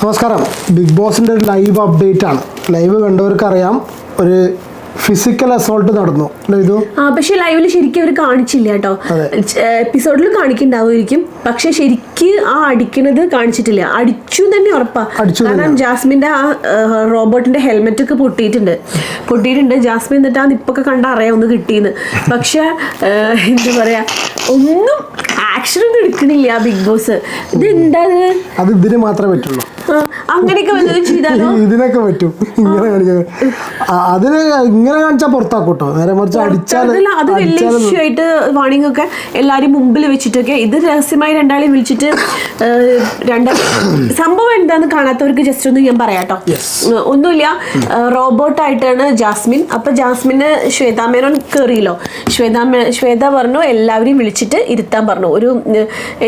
നമസ്കാരം. ബിഗ് ബോസിൻ്റെ ഒരു ലൈവ് അപ്ഡേറ്റ് ആണ്. ലൈവ് കണ്ടവർക്കറിയാം, ഒരു ഫിസിക്കൽ അസോൾട്ട് നടന്നു ഇത്. പക്ഷെ ലൈവില് ശരിക്കും അവർ കാണിച്ചില്ല കേട്ടോ. എപ്പിസോഡിൽ കാണിക്കുന്നുണ്ടാവുമായിരിക്കും, പക്ഷെ ശരിക്ക് ആ അടിക്കുന്നത് കാണിച്ചിട്ടില്ല. അടിച്ചു തന്നെ ഉറപ്പാ. കാരണം ജാസ്മിന്റെ ആ റോബോട്ടിന്റെ ഹെൽമെറ്റ് ഒക്കെ പൊട്ടിയിട്ടുണ്ട്. ജാസ്മിൻ എന്നിട്ട് ആ നിപ്പൊക്കെ കണ്ടാ അറിയാം ഒന്ന് കിട്ടിയെന്ന്. പക്ഷെ എന്താ പറയാ, ഒന്നും ആക്ഷൻ ഒന്നും എടുക്കണില്ല ബിഗ് ബോസ്. ഇത് എന്താ അത് ഇതിന് മാത്രമേ പറ്റുള്ളൂ. അങ്ങനെയൊക്കെ വല്ലതും ചെയ്താലോ? ഇതിനൊക്കെ പറ്റും. ഇങ്ങനെ കാണിക്കാൻ അതിന് ഇങ്ങനെ കാണിച്ചാൽ പുറത്താക്കൂട്ടോ. നേരെ മറിച്ച് അടിച്ചാൽ അത് വലിയ ഇഷ്യൂ ആയിട്ട് വാണിംഗ് ഒക്കെ എല്ലാരും മുമ്പിൽ വെച്ചിട്ടൊക്കെ. ഇത് രഹസ്യമായി രണ്ടാളെയും വിളിച്ചിട്ട് സംഭവം എന്താന്ന് കാണാത്തവർക്ക് ജസ്റ്റ് ഒന്ന് ഞാൻ പറയാട്ടോ. ഒന്നുമില്ല, റോബോട്ടായിട്ടാണ് ജാസ്മിൻ. അപ്പൊ ജാസ്മിന് ശ്വേതാ മേനോൻ കയറിയല്ലോ. ശ്വേത പറഞ്ഞു എല്ലാവരെയും വിളിച്ചിട്ട് ഇരുത്താൻ പറഞ്ഞു.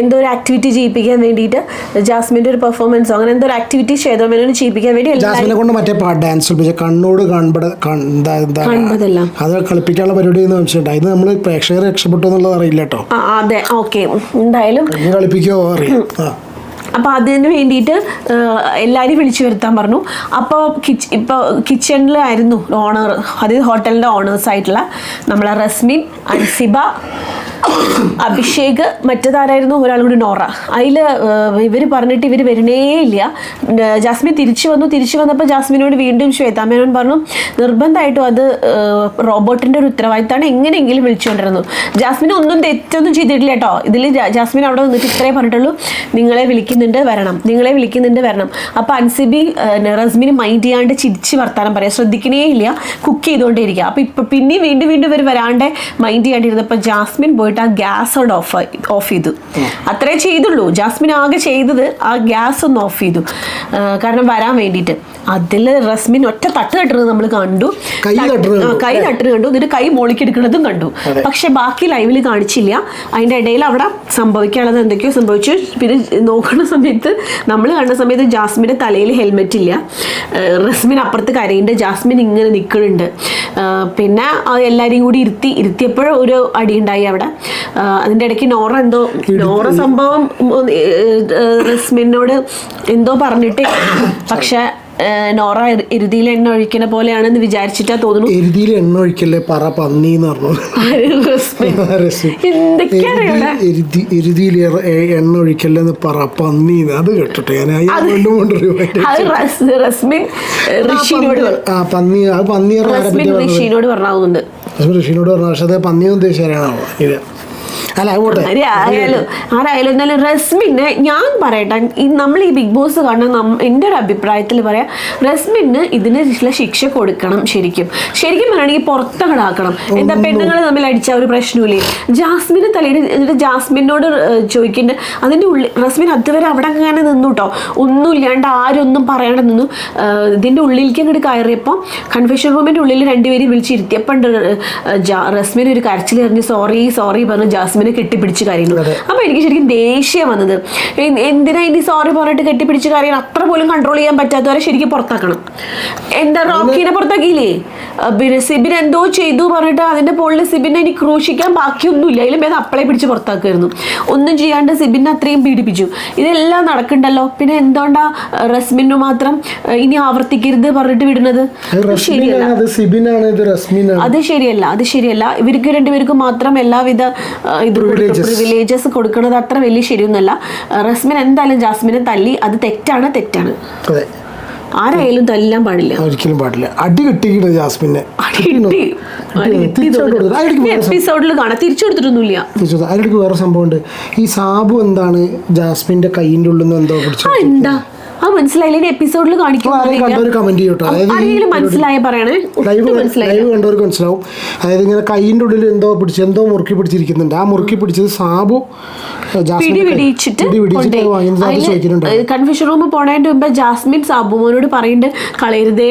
എന്തോ ഒരു ആക്ടിവിറ്റി ചെയ്യിപ്പിക്കാൻ വേണ്ടിയിട്ട്, ജാസ്മിന്റെ ഒരു പെർഫോമൻസോ അങ്ങനെ എന്തോ ഒരു ആക്ടിവിറ്റി ശ്വേതാ മേനോന് ചെയ്യിപ്പിക്കാൻ വേണ്ടി ജാസ്മിനെ കൊണ്ട് മറ്റേ ഡാൻസ് കണ്ണോട് അത് കളിപ്പിക്കാനുള്ള പരിപാടി വെച്ചിട്ടുണ്ട്. ഇത് നമ്മൾ പ്രേക്ഷകരെ രക്ഷപ്പെട്ടു എന്നുള്ളത് അറിയില്ല കേട്ടോ. അതെ, ഓക്കെ, എന്തായാലും കളിപ്പിക്കോ അറിയാം. അപ്പോൾ അതിന് വേണ്ടിയിട്ട് എല്ലാവരും വിളിച്ചു വരുത്താൻ പറഞ്ഞു. അപ്പോൾ കിച്ചണിലായിരുന്നു ഓണർ, അതായത് ഹോട്ടലിൻ്റെ ഓണേഴ്സായിട്ടുള്ള നമ്മളെ റസ്മിൻ, അൻസിബ, അഭിഷേക്, മറ്റേതാരായിരുന്നു ഒരാൾ കൂടി നോറ. അതിൽ ഇവർ പറഞ്ഞിട്ട് ഇവർ വരണേ ഇല്ല. ജാസ്മിൻ തിരിച്ചു വന്നപ്പോൾ ജാസ്മിനോട് വീണ്ടും ശ്വേതാ മേനോൻ പറഞ്ഞു നിർബന്ധമായിട്ടും അത് റോബോട്ടിൻ്റെ ഒരു ഉത്തരവാദിത്തമാണ്, എങ്ങനെയെങ്കിലും വിളിച്ചുകൊണ്ടിരുന്നു. ജാസ്മിൻ ഒന്നും തെറ്റൊന്നും ചെയ്തിട്ടില്ല കേട്ടോ. ഇതിൽ ജാസ്മിൻ അവിടെ വന്നിട്ട് ഇത്രേ പറഞ്ഞിട്ടുള്ളൂ, നിങ്ങളെ വിളിക്കുന്നുണ്ട് വരണം. അപ്പോൾ അൻസിബി റസ്മിന് മൈൻഡ് ചെയ്യാണ്ട് ചിരിച്ച് വർത്താനം പറയാം, ശ്രദ്ധിക്കണേ ഇല്ല, കുക്ക് ചെയ്തുകൊണ്ടേയിരിക്കുക. അപ്പോൾ ഇപ്പം പിന്നെ വീണ്ടും ഇവർ വരാണ്ട് മൈൻഡ് ചെയ്യാണ്ടിരുന്നപ്പോൾ ജാസ്മിൻ പോയിട്ട് ആ ഗ്യാസ് കൊണ്ട് ഓഫ് ചെയ്തു. അത്രേ ചെയ്തുള്ളൂ. ജാസ്മിൻ ആകെ ചെയ്തത് ആ ഗ്യാസ് ഒന്ന് ഓഫ് ചെയ്തു, കാരണം വരാൻ വേണ്ടിയിട്ട്. അതിൽ റസ്മിൻ ഒറ്റ തട്ട് തട്ടുന്നത് നമ്മൾ കണ്ടു, കൈ തട്ടുന്നത് കണ്ടു, എന്നിട്ട് കൈ മോളിക്കെടുക്കുന്നതും കണ്ടു. പക്ഷെ ബാക്കി ലൈവിൽ കാണിച്ചില്ല. അതിൻ്റെ ഇടയിൽ അവിടെ സംഭവിക്കാനുള്ളത് എന്തൊക്കെയോ സംഭവിച്ചു. പിന്നെ നോക്കുന്ന സമയത്ത്, നമ്മൾ കണ്ട സമയത്ത് ജാസ്മിൻ്റെ തലയിൽ ഹെൽമെറ്റ് ഇല്ല. റസ്മിൻ അപ്പുറത്ത് കരയുണ്ട്, ജാസ്മിൻ ഇങ്ങനെ നിൽക്കുന്നുണ്ട്. പിന്നെ എല്ലാവരെയും കൂടി ഇരുത്തിയപ്പോഴും ഒരു അടി ഉണ്ടായി അവിടെ. അതിൻ്റെ ഇടയ്ക്ക് നോറ സംഭവം റസ്മിനോട് എന്തോ പറഞ്ഞിട്ട്, പക്ഷെ നോറ എരുതിയിൽ എണ്ണ ഒഴിക്കുന്ന പോലെയാണെന്ന് വിചാരിച്ചിട്ടാ തോന്നുന്നു. എരുതിയിൽ എണ്ണ ഒഴിക്കല്ലേ പറ പന്നി എന്ന് പറഞ്ഞു. എരുതിയിൽ എണ്ണ ഒഴിക്കല്ലെന്ന് പറ പന്നി, അത് കേട്ടോട്ടെ ഞാൻ. റസ്മിൻ ഋഷിനോട് പറഞ്ഞാവുന്നുണ്ട്. ഋഷിനോട് പറഞ്ഞു, പക്ഷെ അത് പന്നി ഉദ്ദേശിച്ചാണോ? ആരായാലും എന്നാലും റസ്മിന് ഞാൻ പറയട്ടെ, നമ്മൾ ഈ ബിഗ് ബോസ് കാണുന്ന എൻ്റെ ഒരു അഭിപ്രായത്തിൽ പറയാം, റസ്മിന് ഇതിന് ശിക്ഷ കൊടുക്കണം. ശരിക്കും പറയുകയാണെങ്കിൽ പുറത്തകടാക്കണം. എന്താ പെണ്ണുങ്ങൾ തമ്മിൽ അടിച്ച ഒരു പ്രശ്നമില്ലേ? ജാസ്മിന് തലയിൽ എന്നിട്ട് ജാസ്മിനോട് ചോദിക്കേണ്ട. അതിൻ്റെ ഉള്ളിൽ റസ്മിൻ അതുവരെ അവിടെ അങ്ങനെ നിന്നു കേട്ടോ, ഒന്നും ഇല്ലാണ്ട് ആരൊന്നും പറയാണ്ട് നിന്നു. ഇതിൻ്റെ ഉള്ളിലേക്ക് അങ്ങോട്ട് കയറിയപ്പോൾ കൺഫെഷൻ റൂമിൻ്റെ ഉള്ളിൽ രണ്ടുപേരും വിളിച്ചിരുത്തിയപ്പോൾ റസ്മിൻ ഒരു കരച്ചിൽ എറിഞ്ഞ് സോറി പറഞ്ഞു ജാസ്മിൻ കെട്ടിപ്പിടിച്ച് കരയുന്നു. അപ്പൊ എനിക്ക് ശരിക്കും ദേഷ്യം വന്നത്, എന്തിനാ ഇനി സോറി പറഞ്ഞിട്ട് കെട്ടിപ്പിടിച്ച് കരയണം? അത്ര പോലും കൺട്രോൾ ചെയ്യാൻ പറ്റാത്തവരെ ശരിക്കും പുറത്താക്കണം. എന്താ റോക്കിനെ പുറത്താക്കിയില്ലേ? പിന്നെ സിബിൻ എന്തോ ചെയ്തു പറഞ്ഞിട്ട് അതിന്റെ മുകളിൽ സിബിനെ ഇനി ക്രൂശിക്കാൻ ബാക്കിയൊന്നുമില്ല. അതിലും ഭേദം അപ്പളെ പിടിച്ച് പുറത്താക്കുമായിരുന്നു. ഒന്നും ചെയ്യാണ്ട് സിബിനെ അത്രയും പീഡിപ്പിച്ചു. ഇതെല്ലാം നടക്കണ്ടല്ലോ. പിന്നെ എന്തുകൊണ്ടാ റസ്മിനു മാത്രം ഇനി ആവർത്തിക്കരുത് പറഞ്ഞിട്ട് വിടുന്നത്? അത് ശരിയല്ല. ഇവർക്ക് രണ്ടുപേർക്കും മാത്രം എല്ലാവിധ പ്രിവിലേജസ് കൊടുക്കുന്നത് അത്ര വലിയ ശരിയൊന്നുമല്ല. റസ്മിൻ എന്തായാലും ജാസ്മിനെ തല്ലി, അത് തെറ്റാണ്. ആരായാലും തല്ലാൻ പാടില്ല, ഒരിക്കലും പാടില്ല. അടി കിട്ടിയിട്ട് ജാസ്മിനെ എപ്പിസോഡിൽ കാണാം, തിരിച്ചു കൊടുത്തിട്ടൊന്നുമില്ല. അതിലേക്ക് വേറെ സംഭവം ഉണ്ട്. ഈ സാബു എന്താണ് ജാസ്മിന്റെ കൈയിന്റെ ഉള്ളിൽ നിന്ന് എന്തോ എന്താ മനസ്സിലായില്ല. എപ്പിസോഡിൽ മനസ്സിലായ പറയണേ, കണ്ടവർക്ക് മനസ്സിലാവും. അതായത് ഇങ്ങനെ കൈയിന്റെ ഉള്ളിൽ എന്തോ മുറുക്കി പിടിച്ചിരിക്കുന്നുണ്ട്. ആ മുറുക്കി പിടിച്ചത് സാബു കൺഫ്യൂഷൻ റൂം പോണതിന്റെ മുമ്പ് ജാസ്മിൻ സാബുമോനോട് പറയുന്നുണ്ട്, കളയരുതേ,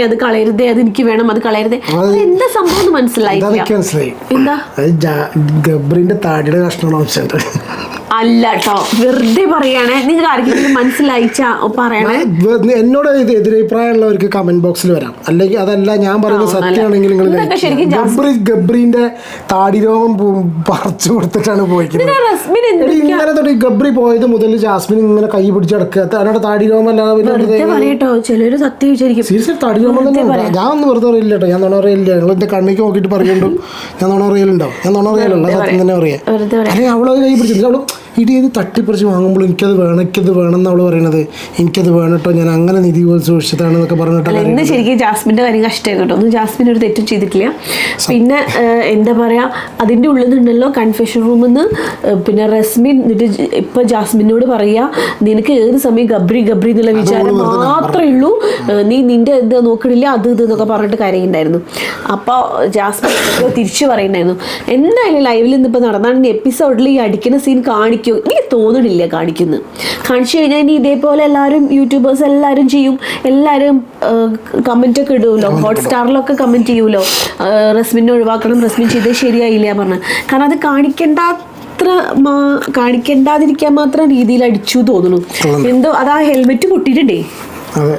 അത് എനിക്ക് വേണം, അത് കളയരുതേ. എന്താ സംഭവം മനസ്സിലായി? എന്താ ഗബ്രിന്റെ താടിയുടെ കഷ്ണം അല്ല കേട്ടോ, വെറുതെ പറയണേ. നിങ്ങൾക്ക് ആർക്കെങ്കിലും മനസ്സിലായിച്ച പറയണേ. എന്നോട് ഇത് എതിരഭിപ്രായമുള്ളവർക്ക് കമന്റ് ബോക്സിൽ വരാം. അല്ലെങ്കിൽ അതല്ല ഞാൻ പറയുന്നത് സത്യമാണെങ്കിൽ നിങ്ങൾ ഗബ്രീന്റെ താടി രോഗം പറിച്ചു കൊടുത്തിട്ടാണ് പോയിരിക്കുന്നത്. ഇങ്ങനെ തൊട്ട് ഗബ്രി പോയത് മുതൽ ജാസ്മിൻ ഇങ്ങനെ കൈ പിടിച്ചടക്കുക. അവരുടെ താടി രോഗം അല്ലാതെ പറയട്ടോ, ചിലര് സത്യം വിചാരിക്കും സീരിയസ് താടി രോഗം തന്നെ. ഞാൻ ഒന്നും വെറുതെ അറിയില്ല കേട്ടോ, ഞാൻ നുണ അറിയില്ല. നിങ്ങൾ എന്റെ കണ്ണിക്ക് നോക്കിയിട്ട് പറയുന്നുണ്ടോ ഞാൻ നുണ അറിയലുണ്ടോ? ഞാൻ നുണ അറിയാലോ, സത്യം തന്നെ പറയാം. അല്ലെങ്കിൽ അവളത് കൈ പിടിച്ചില്ല. അവള് ഇടിയത് തട്ടിപ്പറിച്ച് വാങ്ങുമ്പോൾ എനിക്കത് വേണം എന്ന് അവള് പറയണത്. എനിക്കത് വേണം കേട്ടോ, ഞാൻ അങ്ങനെ നിധി പോലെ സൂക്ഷിച്ചതാണെന്നൊക്കെ പറഞ്ഞിട്ട്. ഇന്ന് ശരിക്കും ജാസ്മിന്റെ കാര്യം കഷ്ടമായി കേട്ടോ. ഒന്നും ജാസ്മിൻ ഒരു തെറ്റും ചെയ്തിട്ടില്ല. പിന്നെ എന്താ പറയാ, അതിന്റെ ഉള്ളിൽ നിന്നുണ്ടല്ലോ കൺഫെഷൻ റൂമിൽ നിന്ന് പിന്നെ റസ്മിൻ എന്നിട്ട് ഇപ്പൊ ജാസ്മിനോട് പറയാ, നിനക്ക് ഏത് സമയം ഗബ്രി എന്നുള്ള വിചാരം മാത്രമേ ഉള്ളൂ, നീ നിന്റെ എന്താ നോക്കണില്ല അത് എന്നൊക്കെ പറഞ്ഞിട്ട് കാര്യമുണ്ടായിരുന്നു. അപ്പൊ ജാസ്മിൻ തിരിച്ചു പറയുന്നുണ്ടായിരുന്നു, എന്തായാലും ലൈവിൽ ഇന്നിപ്പോ നടന്നാണെങ്കിൽ എപ്പിസോഡിൽ ഈ അടിക്കുന്ന സീൻ കാണിക്കും. എനിക്ക് തോന്നണില്ല കാണിക്കുന്നു. കാണിച്ചു കഴിഞ്ഞാൽ ഇനി ഇതേപോലെ എല്ലാവരും യൂട്യൂബേഴ്സ് എല്ലാവരും ചെയ്യും. എല്ലാവരും കമന്റ് ഒക്കെ ഇടുമല്ലോ, ഹോട്ട്സ്റ്റാറിലൊക്കെ കമന്റ് ചെയ്യുമല്ലോ, റസ്മിനെ ഒഴിവാക്കണം, റസ്മിൻ ചെയ്തത് ശരിയായില്ല പറഞ്ഞ്. കാരണം അത് കാണിക്കേണ്ടാതിരിക്കാൻ മാത്രം രീതിയിൽ അടിച്ചു തോന്നുന്നു. എന്തോ അത് ആ ഹെൽമെറ്റ് പൊട്ടിയിട്ടുണ്ടേ. അതെ,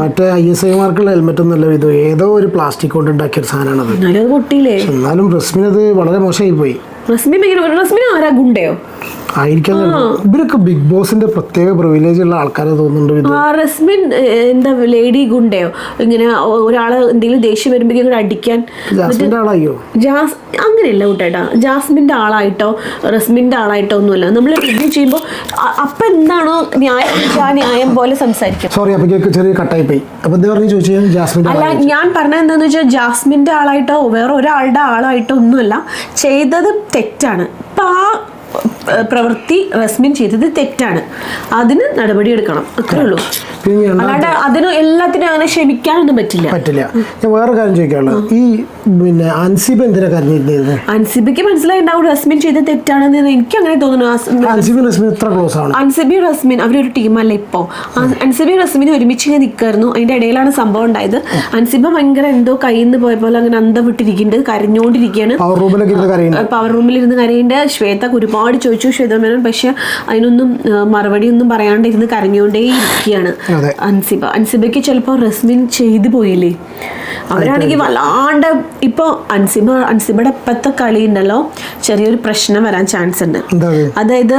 മറ്റേ ISIമാർക്കുള്ള ഹെൽമെറ്റ് ഒന്നുമല്ല ഇത്, ഏതോ ഒരു പ്ലാസ്റ്റിക് കൊണ്ട് ഉണ്ടാക്കിയ ഒരു സാധനമാണ്. എന്നാലും അത് പൊട്ടിയില്ലേ? എന്നാലും റസ്മിൻ അത് വളരെ മോശമായി പോയി. റസ്മിൻ ആരാ, ഗുണ്ടയോ ആയിരിക്കാം. ഇവരൊക്കെ ബിഗ് ബോസിന്റെ പ്രത്യേക പ്രിവിലേജ് ഉള്ള ആൾക്കാരെ തോന്നുന്നുണ്ട്. റസ്മിൻ എന്താ ലേഡി ഗുണ്ടയോ? ഇങ്ങനെ ഒരാള് എന്തെങ്കിലും ദേഷ്യം വരുമ്പോഴേക്കും അടിക്കാൻ. ജാസ്മിന്റെ ആളായോ? അങ്ങനെയല്ല കൂട്ടേട്ടാ, ജാസ്മിന്റെ ആളായിട്ടോ റസ്മിന്റെ ആളായിട്ടോ ഒന്നുമല്ല. നമ്മൾ റിവ്യൂ ചെയ്യുമ്പോൾ അപ്പൊ എന്താണോ ന്യായം പോലെ സംസാരിക്കും. സോറി, അപ്പൊ ചെറിയ കട്ടായി പോയി. അപ്പൊ എന്താ പറഞ്ഞു ചോദിച്ചാൽ ജാസ്മിന്റെ അല്ല, ഞാൻ പറഞ്ഞത് എന്താന്ന് വെച്ചാൽ ജാസ്മിന്റെ ആളായിട്ടോ വേറെ ഒരാളുടെ ആളായിട്ടോ ഒന്നുമല്ല, ചെയ്തത് തെറ്റാണ്. ഇപ്പൊ ആ പ്രവൃത്തി റസ്മിൻ ചെയ്തത് തെറ്റാണ്, അതിന് നടപടി എടുക്കണം, അത്രേ ഉള്ളൂ. അല്ലാണ്ട് അതിന് എല്ലാത്തിനും അങ്ങനെ ക്ഷമിക്കാനൊന്നും പറ്റില്ല. ഞാൻ വേറെ കാര്യം ചോദിക്കാനുള്ളത്, ഈ പിന്നെ അൻസിബ എന്തിനാ കരഞ്ഞിരുന്നത്? അൻസിബയ്ക്ക് മനസ്സിലായിണ്ടാവും റസ്മിൻ ചെയ്ത് തെറ്റാണെന്ന്. എനിക്ക് അങ്ങനെ തോന്നുന്നു. അൻസിബി റസ്മിൻ അവരൊരു ടീമല്ല ഇപ്പോ. അൻസിബി റസ്മിൻ ഒരുമിച്ച് നിൽക്കായിരുന്നു, അതിന്റെ ഇടയിലാണ് സംഭവം ഉണ്ടായത്. അൻസിബ ഭയങ്കര എന്തോ കയ്യിൽ നിന്ന് പോയ പോലെ അങ്ങനെ അന്തം വിട്ടിരിക്കുന്നുണ്ട്, കരഞ്ഞോണ്ടിരിക്കുകയാണ്. പവർ റൂമിലിരുന്ന് കരയുണ്ട്. ശ്വേത ഒരുപാട് ചോദിച്ചു ശ്വേത മേനോൻ, പക്ഷെ അതിനൊന്നും മറുപടി ഒന്നും പറയാണ്ടിരുന്ന് കരഞ്ഞോണ്ടേ ഇരിക്കുകയാണ് അൻസിബയ്ക്ക്. ചിലപ്പോൾ റസ്മിൻ ചെയ്തു പോയില്ലേ, അവരാണെങ്കിൽ വല്ലാണ്ട്. ഇപ്പൊ അൻസിബയുടെ ഇപ്പത്തെ കളി ഉണ്ടല്ലോ, ചെറിയൊരു പ്രശ്നം വരാൻ ചാൻസ് ഉണ്ട്. അതായത്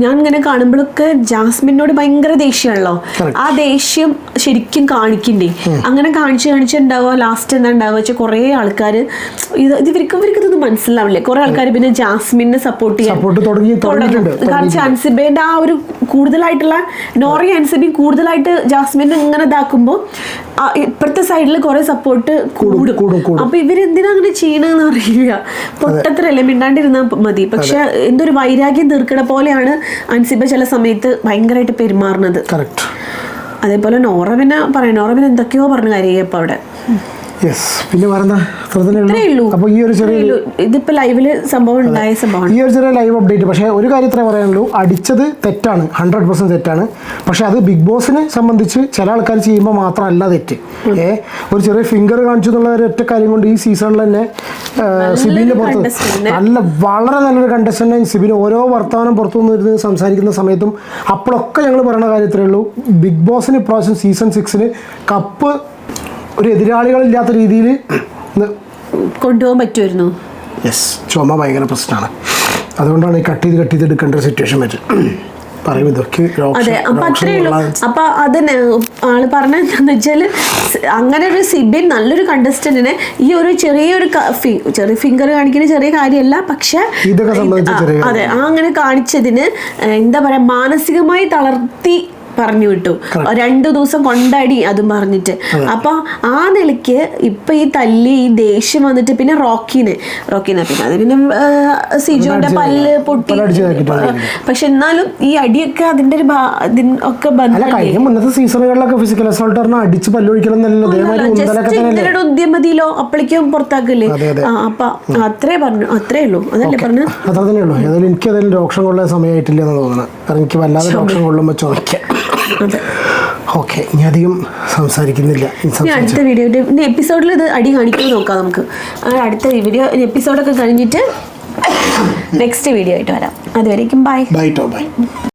ഞാൻ ഇങ്ങനെ കാണുമ്പോഴൊക്കെ ജാസ്മിനോട് ഭയങ്കര ദേഷ്യമാണല്ലോ, ആ ദേഷ്യം ശരിക്കും കാണിക്കണ്ടേ. അങ്ങനെ കാണിച്ചുണ്ടാവുക ലാസ്റ്റ് എന്താ ഉണ്ടാവുക വെച്ചാൽ കുറെ ആൾക്കാര് ഇവർക്കിതൊന്നും മനസ്സിലാവില്ലേ. കുറെ ആൾക്കാർ പിന്നെ ജാസ്മിനെ സപ്പോർട്ട് ചെയ്യാൻ കാരണം അൻസിബയുടെ ആ ഒരു കൂടുതലായിട്ടുള്ള നോറി അൻസിബയും കൂടുതലായിട്ട് ജാസ്മിനെ ഇങ്ങനെ ഇതാക്കുമ്പോൾ ഇപ്പുറത്തെ സൈഡിൽ കുറെ സപ്പോർട്ട് കൂടും. അപ്പൊ ഇവരെന്തിനാ അങ്ങനെ ചെയ്യണമെന്ന് അറിയില്ല. പൊട്ടത്തിലല്ലേ, മിണ്ടാണ്ടിരുന്നാൽ മതി. പക്ഷെ എന്തൊരു വൈരാഗ്യം തീർക്കണ പോലെയാണ് അൻസിബ ചില സമയത്ത് ഭയങ്കരമായിട്ട് പെരുമാറുന്നത്. അതേപോലെ നോറ പിന്നെ എന്തൊക്കെയോ പറഞ്ഞ കാര്യം ഇപ്പൊ അവിടെ. പിന്നെ അപ്പൊ ഈ ഒരു ചെറിയ ഇതിപ്പോ ലൈവില് സംഭവം ഉണ്ടായ സംഭവം, ഈ ഒരു ചെറിയ ലൈവ് അപ്ഡേറ്റ്. പക്ഷെ ഒരു കാര്യം ഇത്രേ പറയാനുള്ളൂ, അടിച്ചത് തെറ്റാണ്, 100% തെറ്റാണ്. പക്ഷെ അത് ബിഗ് ബോസിനെ സംബന്ധിച്ച് ചില ആൾക്കാർ ചെയ്യുമ്പോൾ മാത്രമല്ല തെറ്റ്. ഒരു ചെറിയ ഫിംഗർ കാണിച്ചു എന്നുള്ള ഒറ്റ കാര്യം കൊണ്ട് ഈ സീസണിൽ തന്നെ സിബിന്റെ പുറത്ത് വളരെ നല്ലൊരു കണ്ടസ്റ്റന്റ്. സിബിന് ഓരോ വർത്തമാനം പുറത്തു വന്നിരുന്ന് സംസാരിക്കുന്ന സമയത്തും അപ്പോഴൊക്കെ ഞങ്ങൾ പറയുന്ന കാര്യത്തിലേ ഉള്ളൂ, ബിഗ് ബോസിന് ഇപ്രാവശ്യം സീസൺ 6 കപ്പ് ഒരു എതിരാളികളില്ലാത്ത രീതിയിൽ കൊണ്ടുപോകാൻ പറ്റുമായിരുന്നു. ചുമ ഭയങ്കര പ്രശ്നമാണ്, അതുകൊണ്ടാണ് ഈ കട്ട് ചെയ്ത് എടുക്കേണ്ട ഒരു സിറ്റുവേഷൻ പറ്റും. അതെ, അപ്പൊ അത്രേ ഉള്ളൂ. അപ്പൊ അതിന് ആള് പറഞ്ഞെന്താന്ന് വെച്ചാല്, അങ്ങനെ ഒരു സിബിൻ നല്ലൊരു കണ്ടസ്റ്റന്റിനെ ഈ ഒരു ചെറിയ ഫിംഗർ കാണിക്കുന്ന ചെറിയ കാര്യമല്ല, പക്ഷെ അതെ അങ്ങനെ കാണിച്ചതിന് എന്താ പറയാ മാനസികമായി തളർത്തി പറഞ്ഞു വിട്ടു. 2 ദിവസം കൊണ്ടാടി അതും പറഞ്ഞിട്ട്. അപ്പൊ ആ നിലയ്ക്ക് ഇപ്പൊ ഈ തല്ലി ഈ ദേഷ്യം വന്നിട്ട് പിന്നെ റോക്കിനെ പിന്നെ അത് പിന്നെ സിജോന്റെ പല്ല് പൊട്ടി. പക്ഷെ എന്നാലും ഈ അടിയൊക്കെ അതിന്റെ ഒരു മുന്നത്തെ സീസണുകളിലൊക്കെ ഫിസിക്കൽ അസോൾട്ട് അടിച്ച് പല്ലുപിടിക്കണം ഉദ്യമതിയിലോ അപ്പളേക്കും പുറത്താക്കില്ലേ. അപ്പൊ അത്രേ ഉള്ളൂ, അതല്ലേ പറഞ്ഞു. അത്ര തന്നെ ഉള്ളൂ. ഏതായാലും എനിക്ക് ഏതായാലും രോക്ഷം കൊള്ളാൻ സമയമായിട്ടില്ല എന്ന് തോന്നുന്നത്. കാരണം എനിക്ക് വല്ലാതെ രോക്ഷം കൊള്ളുമ്പോൾ ചോദിക്കാം. ഓക്കെ, ഇനി അധികം സംസാരിക്കുന്നില്ല. അടുത്ത വീഡിയോ എപ്പിസോഡിൽ ഇത് അടി കാണിക്കുമെന്ന് നോക്കാം നമുക്ക്. അടുത്ത വീഡിയോ എപ്പിസോഡൊക്കെ കഴിഞ്ഞിട്ട് നെക്സ്റ്റ് വീഡിയോ ആയിട്ട് വരാം. അതുവരേക്കും ബൈ. ബൈ.